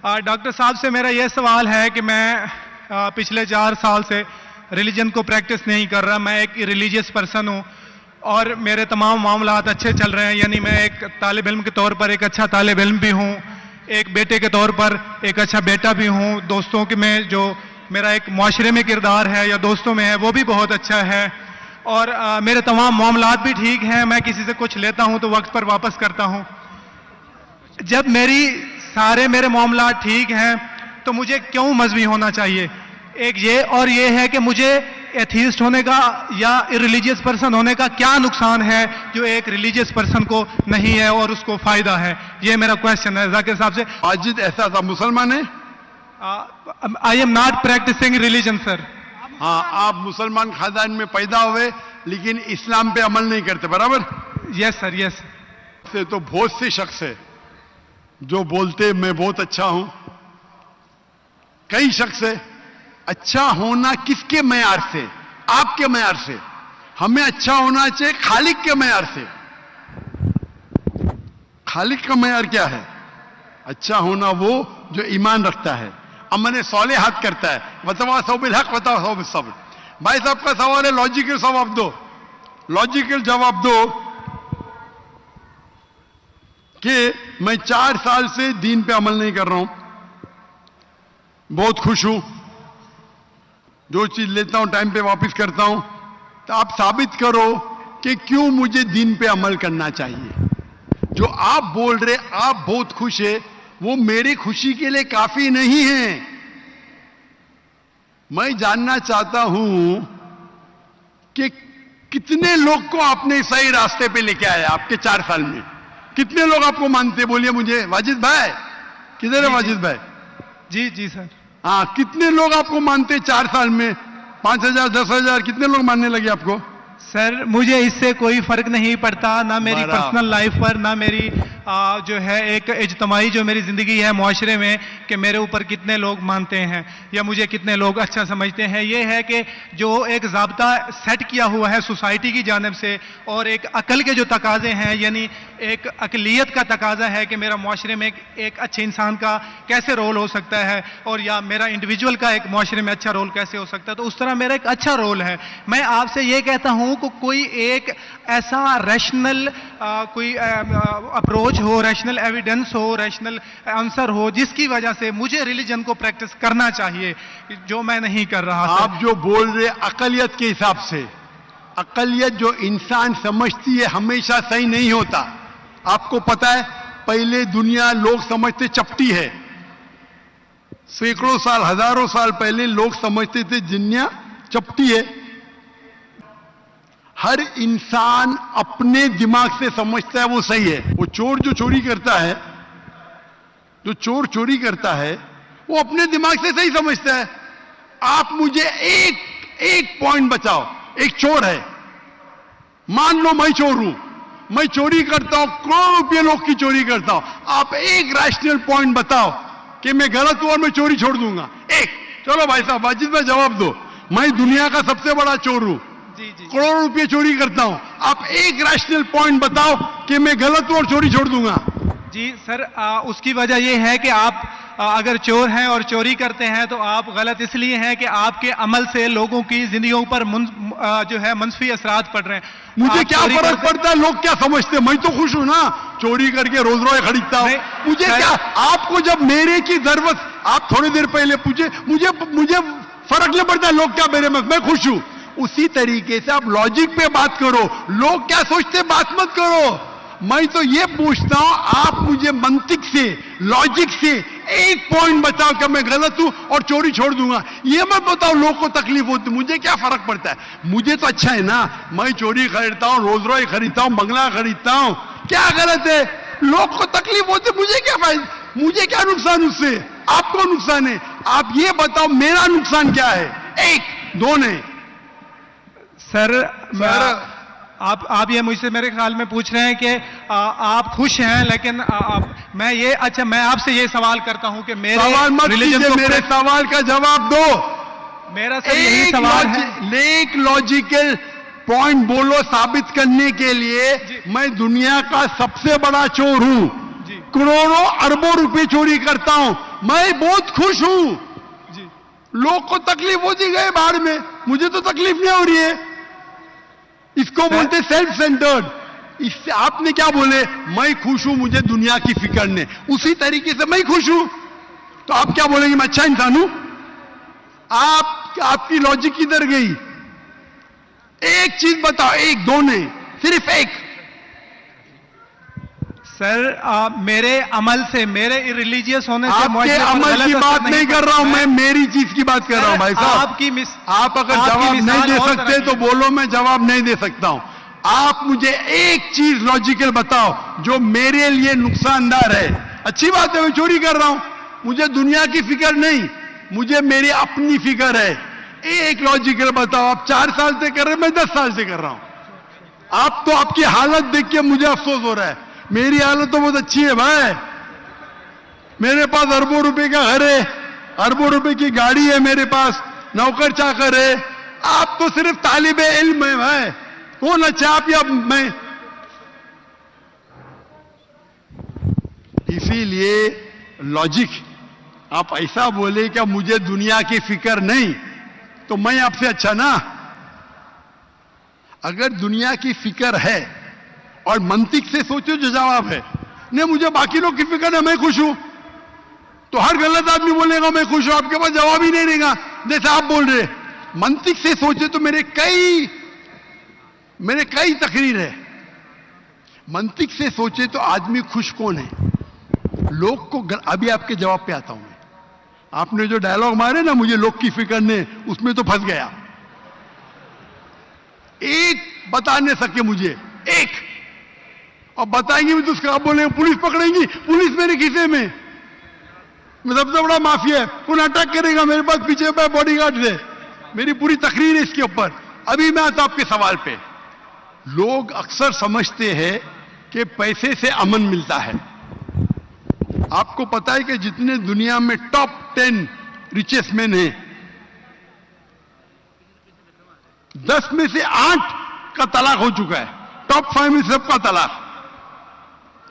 Doctor صاحب سے میرا یہ سوال ہے کہ میں پچھلے 4 سال سے ریلیجن کو پریکٹس نہیں کر رہا. میں ایک ریلیجیس پرسن ہوں اور میرے تمام معاملات اچھے چل رہے ہیں. یعنی میں ایک طالب علم کے طور پر ایک اچھا طالب علم بھی ہوں, ایک بیٹے کے طور پر ایک اچھا بیٹا بھی ہوں. دوستوں کے میں جو میرا ایک معاشرے میں کردار ہے یا دوستوں میں ہے وہ بھی بہت اچھا ہے, اور میرے تمام معاملات بھی ٹھیک ہیں. میں کسی سے کچھ لیتا ہوں تو وقت پر واپس کرتا ہوں. جب میرے معاملات ٹھیک ہیں تو مجھے کیوں مذہبی ہونا چاہیے؟ ایک یہ ہے کہ مجھے ایتھیسٹ ہونے کا یا ریلیجیس پرسن ہونے کا کیا نقصان ہے جو ایک ریلیجیس پرسن کو نہیں ہے اور اس کو فائدہ ہے. یہ میرا کوشچن ہے ذاکر صاحب سے. ماجد ایسا تھا مسلمان ہے؟ I am not practicing religion sir. ہاں, آپ مسلمان خاندان میں پیدا ہوئے لیکن اسلام پہ عمل نہیں کرتے, برابر؟ یس سر, یس. تو بہت سے شخص ہے جو بولتے میں بہت اچھا ہوں. کئی شخص ہے اچھا ہونا کس کے معیار سے؟ آپ کے معیار سے. ہمیں اچھا ہونا چاہیے خالق کے معیار سے. خالق کا معیار کیا ہے؟ اچھا ہونا وہ جو ایمان رکھتا ہے, عمل صالحات کرتا ہے. وتواصوا بالحق وتواصوا بالصبر. بھائی صاحب کا سوال ہے, لاجیکل جواب دو. لاجیکل جواب دو کہ میں 4 سال سے دین پہ عمل نہیں کر رہا ہوں, بہت خوش ہوں, جو چیز لیتا ہوں ٹائم پہ واپس کرتا ہوں. تو آپ ثابت کرو کہ کیوں مجھے دین پہ عمل کرنا چاہیے. جو آپ بول رہے آپ بہت خوش ہے وہ میری خوشی کے لیے کافی نہیں ہے. میں جاننا چاہتا ہوں کہ کتنے لوگ کو آپ نے صحیح راستے پہ لے کے آیا آپ کے 4 سال میں. کتنے لوگ آپ کو مانتے؟ بولیے مجھے. واجد بھائی کدھر ہے؟ واجد بھائی جی سر. ہاں, کتنے لوگ آپ کو مانتے 4 سال میں؟ 5,000 10,000 کتنے لوگ ماننے لگے آپ کو؟ سر مجھے اس سے کوئی فرق نہیں پڑتا, نہ میری پرسنل لائف پر, نہ میری جو ہے ایک اجتماعی جو میری زندگی ہے معاشرے میں, کہ میرے اوپر کتنے لوگ مانتے ہیں یا مجھے کتنے لوگ اچھا سمجھتے ہیں. یہ ہے کہ جو ایک ضابطہ سیٹ کیا ہوا ہے سوسائٹی کی جانب سے, اور ایک عقل کے جو تقاضے ہیں, یعنی ایک اقلیت کا تقاضا ہے کہ میرا معاشرے میں ایک اچھے انسان کا کیسے رول ہو سکتا ہے, اور یا میرا انڈیویجول کا ایک معاشرے میں اچھا رول کیسے ہو سکتا ہے. تو اس طرح میرا ایک اچھا رول ہے. میں آپ سے یہ کہتا ہوں کہ کوئی ایک ایسا ریشنل کوئی اپروچ ہو, ریشنل ایویڈنس ہو, ریشنل آنسر ہو جس کی وجہ سے مجھے ریلیجن کو پریکٹس کرنا چاہیے, جو میں نہیں کر رہا. آپ جو بول رہے اقلیت کے حساب سے, اقلیت جو انسان سمجھتی ہے ہمیشہ صحیح نہیں ہوتا. آپ کو پتا ہے پہلے دنیا لوگ سمجھتے چپٹی ہے. سینکڑوں سال ہزاروں سال پہلے لوگ سمجھتے تھے دنیا چپٹی ہے. ہر انسان اپنے دماغ سے سمجھتا ہے وہ صحیح ہے. وہ چور جو چوری کرتا ہے وہ اپنے دماغ سے صحیح سمجھتا ہے. آپ مجھے ایک پوائنٹ بتاؤ. ایک چور ہے, مان لو میں چور ہوں, میں چوری کرتا ہوں, کروڑوں روپے لوگ کی چوری کرتا ہوں. آپ ایک ریشنل پوائنٹ بتاؤ کہ میں غلط ہوں اور میں چوری چھوڑ دوں گا. ایک. چلو بھائی صاحب واجد میں جواب دو. میں دنیا کا سب سے بڑا چور ہوں, کروڑوں روپے چوری کرتا ہوں. آپ ایک ریشنل پوائنٹ بتاؤ کہ میں غلط ہوں اور چوری چھوڑ دوں گا. جی سر, اس کی وجہ یہ ہے کہ آپ اگر چور ہیں اور چوری کرتے ہیں تو آپ غلط اس لیے ہیں کہ آپ کے عمل سے لوگوں کی زندگیوں پر جو ہے منفی اثرات پڑ رہے ہیں. مجھے کیا فرق پڑتا ہے لوگ کیا سمجھتے ہیں؟ میں تو خوش ہوں نا, چوری کر کے روز روز خریدتا ہوں. مجھے کیا, آپ کو جب میرے کی ضرورت, آپ تھوڑی دیر پہلے پوچھے, مجھے فرق نہیں پڑتا لوگ کیا میرے میں خوش ہوں. اسی طریقے سے آپ لاجک پہ بات کرو, لوگ کیا سوچتے بات مت کرو. میں تو یہ پوچھتا ہوں آپ مجھے منطق سے, لاجک سے ایک پوائنٹ بتاؤ کہ میں غلط ہوں اور چوری چھوڑ دوں گا. یہ مت بتاؤ لوگ کو تکلیف ہوتی. مجھے کیا فرق پڑتا ہے؟ مجھے تو اچھا ہے نا, میں چوری خریدتا ہوں, روز روز خریدتا ہوں, بنگلہ خریدتا ہوں. کیا غلط ہے؟ لوگ کو تکلیف ہوتی, مجھے کیا فائدہ, مجھے کیا نقصان اس سے؟ آپ کو نقصان ہے. آپ یہ بتاؤ میرا نقصان کیا ہے؟ ایک دو نہیں. سر آپ یہ مجھ سے میرے خیال میں پوچھ رہے ہیں کہ آپ خوش ہیں, لیکن میں آپ سے یہ سوال کرتا ہوں کہ میرے سوال کا جواب دو. میرا سر یہی سوال ہے. ایک لاجیکل پوائنٹ بولو ثابت کرنے کے لیے. میں دنیا کا سب سے بڑا چور ہوں, کروڑوں اربوں روپے چوری کرتا ہوں. میں بہت خوش ہوں. جی لوگ کو تکلیف ہوتی گئے باہر میں, مجھے تو تکلیف نہیں ہو رہی ہے. اس کو بولتے سیلف سینٹرڈ. اس سے آپ نے کیا بولے, میں خوش ہوں, مجھے دنیا کی فکر نہیں. اسی طریقے سے میں خوش ہوں تو آپ کیا بولیں گے, میں اچھا انسان ہوں؟ آپ کی لاجک کدھر گئی؟ ایک چیز بتاؤ, ایک دو نہیں, صرف ایک. سر میرے عمل سے, میرے ریلیجیس ہونے سے, آپ کے عمل کی بات نہیں کر رہا ہوں, میں میری چیز کی بات کر رہا ہوں. بھائی صاحب, آپ اگر جواب نہیں دے سکتے تو بولو, میں جواب نہیں دے سکتا ہوں. آپ مجھے ایک چیز لاجیکل بتاؤ جو میرے لیے نقصان دہ ہے. اچھی بات ہے, میں چوری کر رہا ہوں, مجھے دنیا کی فکر نہیں, مجھے میری اپنی فکر ہے. ایک لاجیکل بتاؤ. آپ 4 سال سے کر رہے ہیں, میں 10 سال سے کر رہا ہوں. آپ تو آپ کی حالت دیکھ کے مجھے افسوس ہو رہا ہے. میری حالت تو بہت اچھی ہے بھائی. میرے پاس اربوں روپے کا گھر ہے, اربوں روپے کی گاڑی ہے میرے پاس, نوکر چاکر ہے. آپ تو صرف طالب علم ہے بھائی. کون اچھا, آپ یا میں؟ اسی لیے لاجک, آپ ایسا بولے کہ مجھے دنیا کی فکر نہیں, تو میں آپ سے اچھا نا. اگر دنیا کی فکر ہے اور منطق سے سوچو جو جواب ہے, نہیں مجھے باقی لوگ کی فکر ہے, میں خوش ہوں, تو ہر غلط آدمی بولے گا میں خوش ہوں, آپ کے پاس جواب ہی نہیں رہے گا جیسے آپ بول رہے. منطق سے سوچے تو میرے کئی تقریر ہے. منطق سے سوچے تو آدمی خوش کون ہے؟ لوگ کو. ابھی آپ کے جواب پہ آتا ہوں میں. آپ نے جو ڈائلاگ مارے نا, مجھے لوگ کی فکر نہیں, اس میں تو پھنس گیا. ایک بتا نہیں سکے مجھے, ایک. اور بتائیں گے بھی تو اس کا آپ بولیں گے پولیس پکڑیں گی, پولیس میرے کھیسے میں سب سے بڑا مافیا ہے, کون اٹیک کرے گا میرے پاس پیچھے پہ باڈی گارڈ سے. میری پوری تقریر ہے اس کے اوپر. ابھی میں آتا آپ کے سوال پہ. لوگ اکثر سمجھتے ہیں کہ پیسے سے امن ملتا ہے. آپ کو پتا ہے کہ جتنے دنیا میں ٹاپ 10 ریچسٹ مین ہیں, 10 میں سے 8 کا طلاق ہو چکا ہے. ٹاپ 5 میں سب کا طلاق.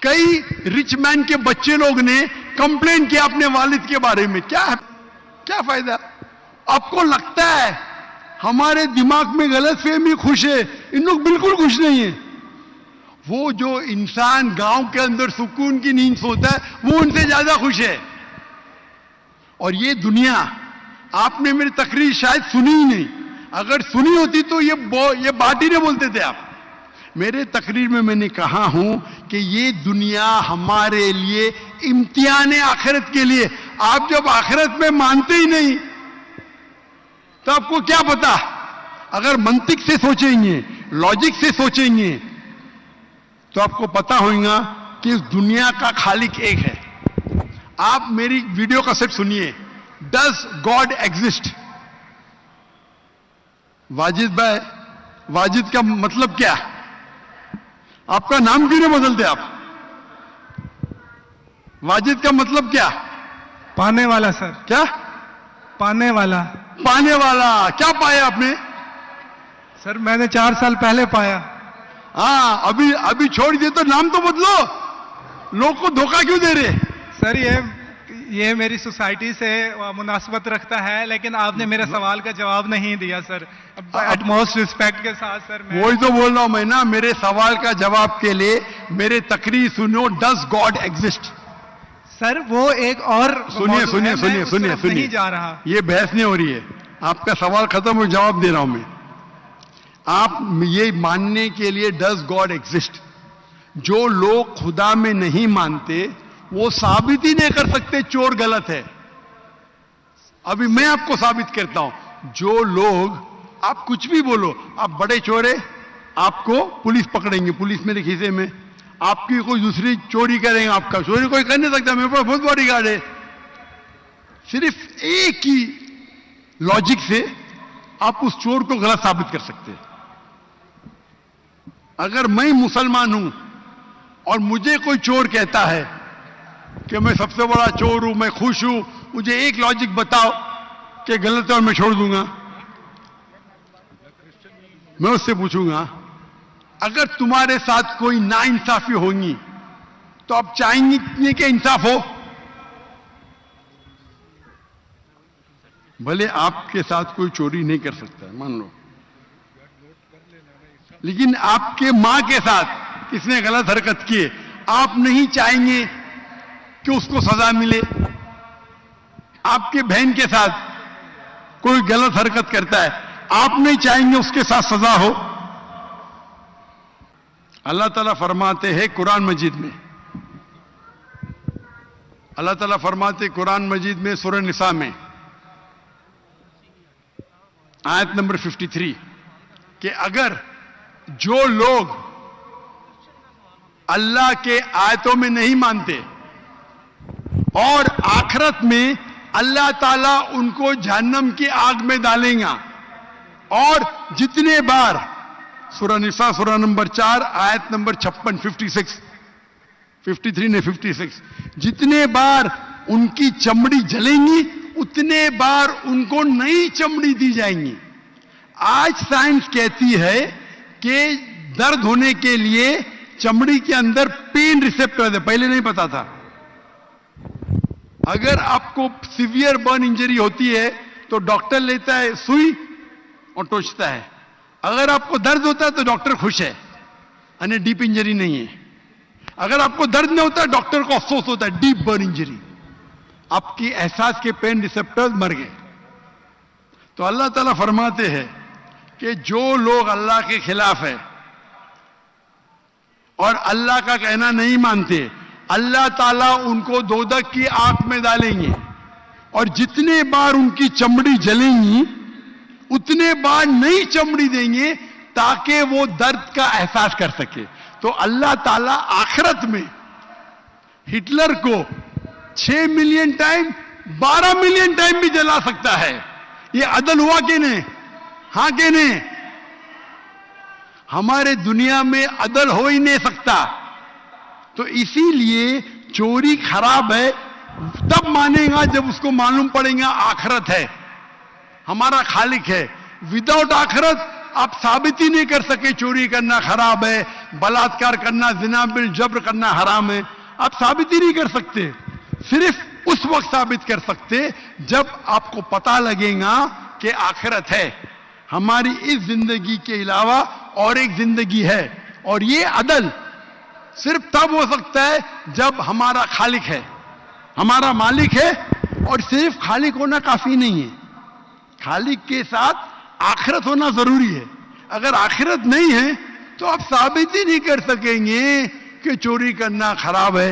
کئی رچ مین کے بچے لوگ نے کمپلین کیا اپنے والد کے بارے میں. کیا فائدہ؟ آپ کو لگتا ہے ہمارے دماغ میں غلط فہمی خوش ہے, ان لوگ بالکل خوش نہیں ہیں. وہ جو انسان گاؤں کے اندر سکون کی نیند سوتا ہے وہ ان سے زیادہ خوش ہے. اور یہ دنیا, آپ نے میری تقریر شاید سنی ہی نہیں. اگر سنی ہوتی تو یہ بات ہی نہیں بولتے تھے آپ. میرے تقریر میں نے کہا ہوں کہ یہ دنیا ہمارے لیے امتحان ہے آخرت کے لیے. آپ جب آخرت میں مانتے ہی نہیں تو آپ کو کیا پتا. اگر منطق سے سوچیں گے, لاجک سے سوچیں گے, تو آپ کو پتا ہوگا کہ اس دنیا کا خالق ایک ہے. آپ میری ویڈیو کا سیٹ سنیے, ڈز گاڈ ایگزسٹ. واجد بھائی, واجد کا مطلب کیا؟ آپ کا نام کیوں نہیں بدلتے آپ؟ واجد کا مطلب کیا؟ پانے والا سر. کیا پانے والا؟ پانے والا. کیا پایا آپ نے؟ سر میں نے 4 سال پہلے پایا. ہاں, ابھی چھوڑ دیے تو نام تو بدلو. لوگ کو دھوکہ کیوں دے رہے؟ سر یہ میری سوسائٹی سے مناسبت رکھتا ہے, لیکن آپ نے میرے سوال کا جواب نہیں دیا سر. ایٹ موسٹ ریسپیکٹ کے ساتھ سر, وہی تو بول رہا ہوں میں نا. میرے سوال کا جواب کے لیے میرے تقریر سنو, ڈز گاڈ ایگزسٹ. سر وہ ایک اور سنیے نہیں جا رہا. یہ بحث نہیں ہو رہی ہے. آپ کا سوال ختم ہو, جواب دے رہا ہوں میں. آپ یہ ماننے کے لیے ڈز گاڈ ایگزسٹ, جو لوگ خدا میں نہیں مانتے وہ ثابت ہی نہیں کر سکتے چور غلط ہے. ابھی میں آپ کو ثابت کرتا ہوں. جو لوگ, آپ کچھ بھی بولو, آپ بڑے چور ہیں, آپ کو پولیس پکڑیں گے, پولیس میرے کھیسے میں. آپ کی کوئی دوسری چوری کریں گے, آپ کا چوری کوئی کر نہیں سکتا, میرے پاس بہت باڈی گارڈ ہے. صرف ایک ہی لاجک سے آپ اس چور کو غلط ثابت کر سکتے ہیں. اگر میں مسلمان ہوں اور مجھے کوئی چور کہتا ہے کہ میں سب سے بڑا چور ہوں, میں خوش ہوں, مجھے ایک لاجک بتاؤ کہ غلط ہے اور میں چھوڑ دوں گا. میں اس سے پوچھوں گا اگر تمہارے ساتھ کوئی ناانصافی ہوگی تو آپ چاہیں گے کہ انصاف ہو؟ بھلے آپ کے ساتھ کوئی چوری نہیں کر سکتا ہے مان لو، لیکن آپ کے ماں کے ساتھ کس نے غلط حرکت کی ہے، آپ نہیں چاہیں گے کہ اس کو سزا ملے؟ آپ کے بہن کے ساتھ کوئی غلط حرکت کرتا ہے، آپ نہیں چاہیں گے اس کے ساتھ سزا ہو؟ اللہ تعالیٰ فرماتے ہیں قرآن مجید میں، اللہ تعالیٰ فرماتے قرآن مجید میں سورہ نساء میں آیت نمبر 53 کہ اگر جو لوگ اللہ کے آیتوں میں نہیں مانتے اور آخرت میں اللہ تعالیٰ ان کو جہنم کی آگ میں ڈالیں گا، اور جتنے بار سورہ نساء سورہ نمبر 4 آیت نمبر 56 56 53 نے 56 جتنے بار ان کی چمڑی جلیں گی اتنے بار ان کو نئی چمڑی دی جائیں گی۔ آج سائنس کہتی ہے کہ درد ہونے کے لیے چمڑی کے اندر پین ریسپٹر ہے، پہلے نہیں پتا تھا۔ اگر آپ کو سیویئر برن انجری ہوتی ہے تو ڈاکٹر لیتا ہے سوئی اور ٹوچتا ہے، اگر آپ کو درد ہوتا ہے تو ڈاکٹر خوش ہے، یعنی ڈیپ انجری نہیں ہے۔ اگر آپ کو درد نہیں ہوتا ہے ڈاکٹر کو افسوس ہوتا ہے، ڈیپ برن انجری، آپ کی احساس کے پین ریسپٹر مر گئے۔ تو اللہ تعالیٰ فرماتے ہیں کہ جو لوگ اللہ کے خلاف ہے اور اللہ کا کہنا نہیں مانتے، اللہ تعالیٰ ان کو دوزخ کی آگ میں ڈالیں گے، اور جتنے بار ان کی چمڑی جلیں گی اتنے بار نئی چمڑی دیں گے تاکہ وہ درد کا احساس کر سکے۔ تو اللہ تعالیٰ آخرت میں ہٹلر کو 6 ملین ٹائم 12 ملین ٹائم بھی جلا سکتا ہے۔ یہ عدل ہوا کہ نہیں؟ ہاں کہ نہیں؟ ہمارے دنیا میں عدل ہو ہی نہیں سکتا۔ تو اسی لیے چوری خراب ہے، تب مانے گا جب اس کو معلوم پڑے گا آخرت ہے، ہمارا خالق ہے۔ وداؤٹ آخرت آپ ثابت ہی نہیں کر سکے چوری کرنا خراب ہے، بلاತ್ಕಾರ کرنا، زنا بالجبر کرنا حرام ہے، آپ ثابت ہی نہیں کر سکتے۔ صرف اس وقت ثابت کر سکتے جب آپ کو پتہ لگے گا کہ آخرت ہے، ہماری اس زندگی کے علاوہ اور ایک زندگی ہے، اور یہ عدل صرف تب ہو سکتا ہے جب ہمارا خالق ہے، ہمارا مالک ہے۔ اور صرف خالق ہونا کافی نہیں ہے، خالق کے ساتھ آخرت ہونا ضروری ہے۔ اگر آخرت نہیں ہے تو آپ ثابت ہی نہیں کر سکیں گے کہ چوری کرنا خراب ہے،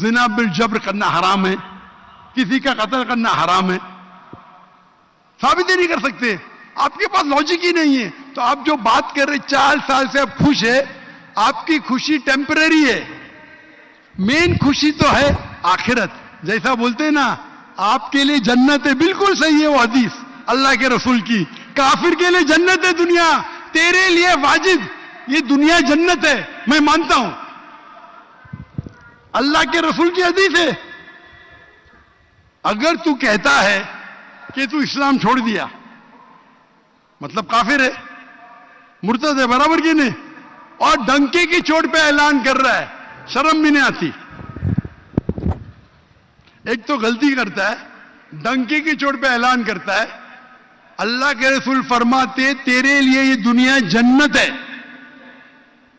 زنا بالجبر کرنا حرام ہے، کسی کا قتل کرنا حرام ہے، ثابت ہی نہیں کر سکتے۔ آپ کے پاس لاجک ہی نہیں ہے۔ تو آپ جو بات کر رہے 4 سال سے آپ خوش ہے، آپ کی خوشی ٹیمپرری ہے، مین خوشی تو ہے آخرت۔ جیسا بولتے ہیں نا آپ کے لیے جنت ہے، بالکل صحیح ہے وہ حدیث اللہ کے رسول کی۔ کافر کے لیے جنت ہے دنیا، تیرے لیے واجب یہ دنیا جنت ہے، میں مانتا ہوں، اللہ کے رسول کی حدیث ہے۔ اگر تو کہتا ہے کہ تو اسلام چھوڑ دیا مطلب کافر ہے، مرتد ہے، برابر کی نہیں؟ اور ڈنکے کی چوٹ پہ اعلان کر رہا ہے، شرم بھی نہیں آتی۔ ایک تو غلطی کرتا ہے، ڈنکے کی چوٹ پہ اعلان کرتا ہے، اللہ کے رسول فرماتے تیرے لیے یہ دنیا جنت ہے،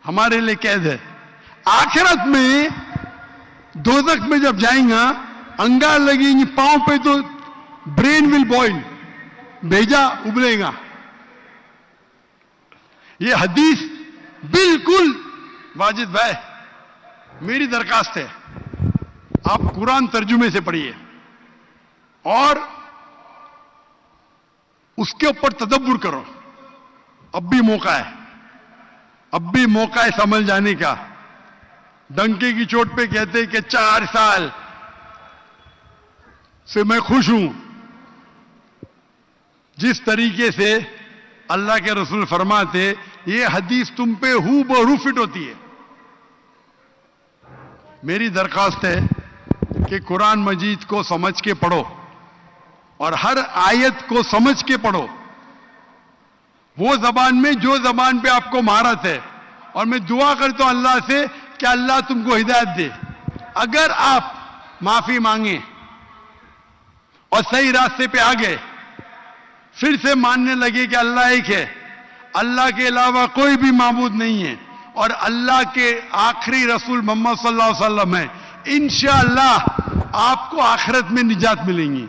ہمارے لیے قید ہے۔ آخرت میں دوزخ میں جب جائیں گا انگار لگیں گی پاؤں پہ تو برین ول بوائل، بھیجا ابلے گا۔ یہ حدیث بالکل واجد بھائی، میری درخواست ہے آپ قرآن ترجمے سے پڑھیے اور اس کے اوپر تدبر کرو۔ اب بھی موقع ہے، اب بھی موقع ہے سمجھ جانے کا۔ ڈنکے کی چوٹ پہ کہتے کہ 4 سال سے میں خوش ہوں، جس طریقے سے اللہ کے رسول فرماتے یہ حدیث تم پہ ہو بہو فٹ ہوتی ہے۔ میری درخواست ہے کہ قرآن مجید کو سمجھ کے پڑھو اور ہر آیت کو سمجھ کے پڑھو، وہ زبان میں جو زبان پہ آپ کو مہارت ہے۔ اور میں دعا کرتا ہوں اللہ سے کہ اللہ تم کو ہدایت دے۔ اگر آپ معافی مانگیں اور صحیح راستے پہ آ گئے, پھر سے ماننے لگے کہ اللہ ایک ہے, اللہ کے علاوہ کوئی بھی معبود نہیں ہے, اور اللہ کے آخری رسول محمد صلی اللہ علیہ وسلم ہے, انشاءاللہ آپ کو آخرت میں نجات ملیں گی.